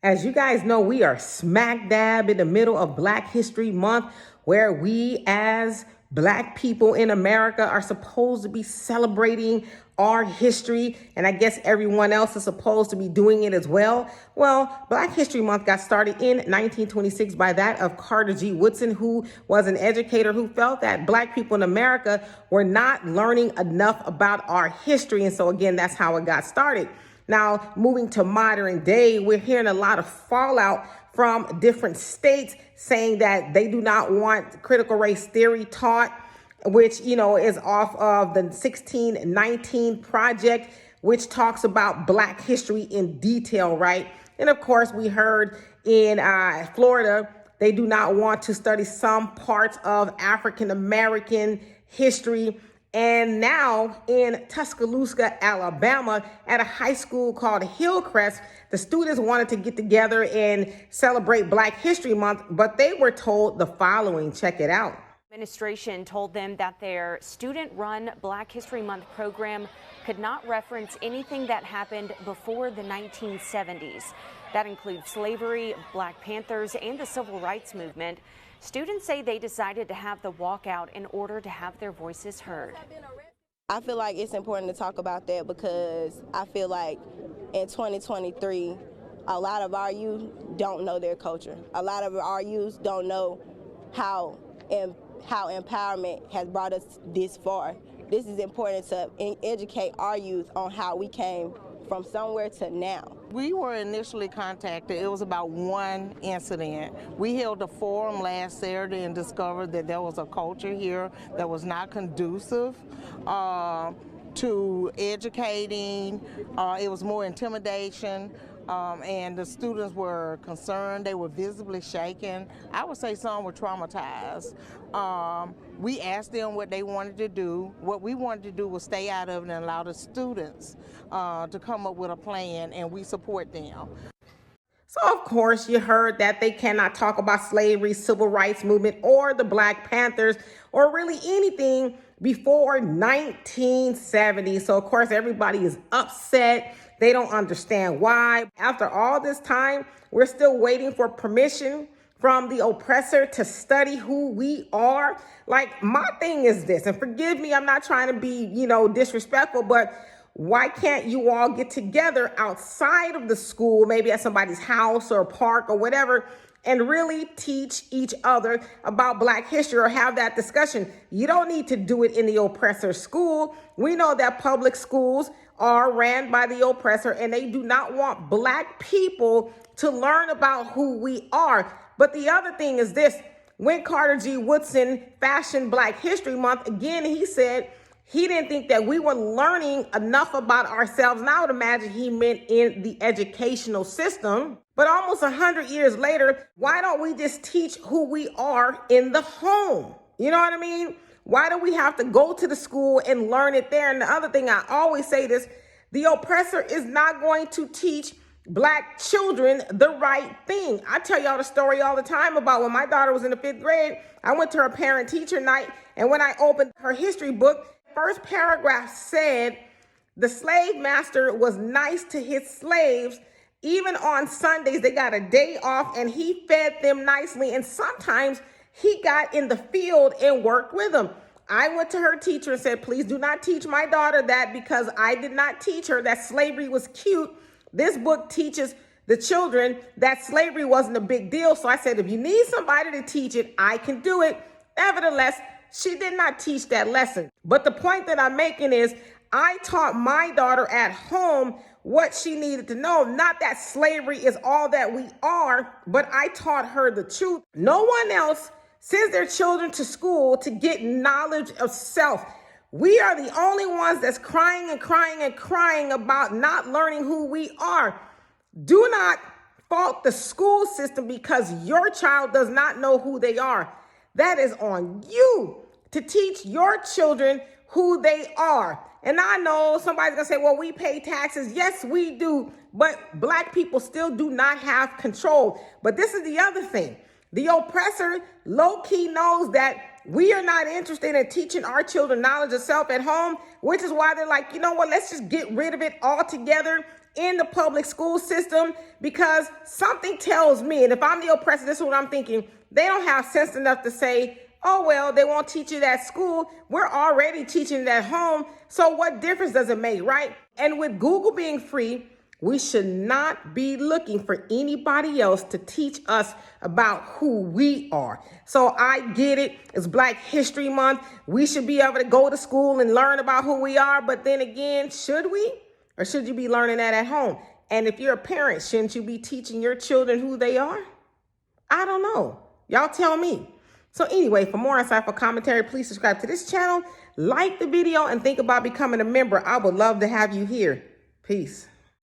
As you guys know, we are smack dab in the middle of Black History Month, where we as Black people in America are supposed to be celebrating our history, and I guess everyone else is supposed to be doing it as well. Well, Black History Month got started in 1926 by that of Carter G. Woodson, who was an educator who felt that Black people in America were not learning enough about our history. And so again, that's how it got started. Now, moving to modern day, we're hearing a lot of fallout from different states saying that they do not want critical race theory taught, which, is off of the 1619 Project, which talks about Black history in detail, right? And of course, we heard in Florida, they do not want to study some parts of African American history. And now in Tuscaloosa, Alabama, at a high school called Hillcrest, the students wanted to get together and celebrate Black History Month, but they were told the following. Check it out. Administration told them that their student-run Black History Month program could not reference anything that happened before the 1970s. That includes slavery, Black Panthers, and the Civil Rights Movement. Students say they decided to have the walkout in order to have their voices heard. I feel like it's important to talk about that because I feel like in 2023, a lot of our youth don't know their culture. A lot of our youth don't know how empowerment has brought us this far. This is important to educate our youth on how we came from somewhere to now. We were initially contacted. It was about one incident. We held a forum last Saturday and discovered that there was a culture here that was not conducive to educating. It was more intimidation. And the students were concerned. They were visibly shaken. I would say some were traumatized. We asked them what they wanted to do. What we wanted to do was stay out of it and allow the students to come up with a plan, and we support them. So, of course, you heard that they cannot talk about slavery, civil rights movement, or the Black Panthers, or really anything before 1970. So, of course, everybody is upset. They don't understand why. After all this time, we're still waiting for permission from the oppressor to study who we are. Like, my thing is this, and forgive me, I'm not trying to be, disrespectful, but why can't you all get together outside of the school, maybe at somebody's house or park or whatever, and really teach each other about Black history or have that discussion? You don't need to do it in the oppressor's school. We know that public schools are ran by the oppressor, and they do not want Black people to learn about who we are. But the other thing is this: when Carter G. Woodson fashioned Black History Month, again, he said he didn't think that we were learning enough about ourselves. And I would imagine he meant in the educational system. But almost 100 years later, why don't we just teach who we are in the home? You know what I mean? Why do we have to go to the school and learn it there? And the other thing, I always say this: the oppressor is not going to teach Black children the right thing. I tell y'all the story all the time about when my daughter was in the 5th grade. I went to her parent-teacher night, and when I opened her history book, first paragraph said the slave master was nice to his slaves. Even on Sundays, they got a day off, and he fed them nicely. And sometimes he got in the field and worked with them. I went to her teacher and said, please do not teach my daughter that, because I did not teach her that slavery was cute. This book teaches the children that slavery wasn't a big deal. So I said, if you need somebody to teach it, I can do it. Nevertheless, she did not teach that lesson. But the point that I'm making is I taught my daughter at home what she needed to know. Not that slavery is all that we are, but I taught her the truth. No one else sends their children to school to get knowledge of self. We are the only ones that's crying and crying and crying about not learning who we are. Do not fault the school system because your child does not know who they are. That is on you to teach your children who they are. And I know somebody's gonna say, well, we pay taxes. Yes, we do, but Black people still do not have control. But this is the other thing. The oppressor low-key knows that we are not interested in teaching our children knowledge of self at home, which is why they're like, you know what, let's just get rid of it altogether in the public school system, because something tells me, and if I'm the oppressor, this is what I'm thinking, they don't have sense enough to say, oh, well, they won't teach it at school. We're already teaching it at home. So what difference does it make, right? And with Google being free, we should not be looking for anybody else to teach us about who we are. So I get it. It's Black History Month. We should be able to go to school and learn about who we are. But then again, should we? Or should you be learning that at home? And if you're a parent, shouldn't you be teaching your children who they are? I don't know. Y'all tell me. So anyway, for more insightful commentary, please subscribe to this channel, like the video, and think about becoming a member. I would love to have you here. Peace.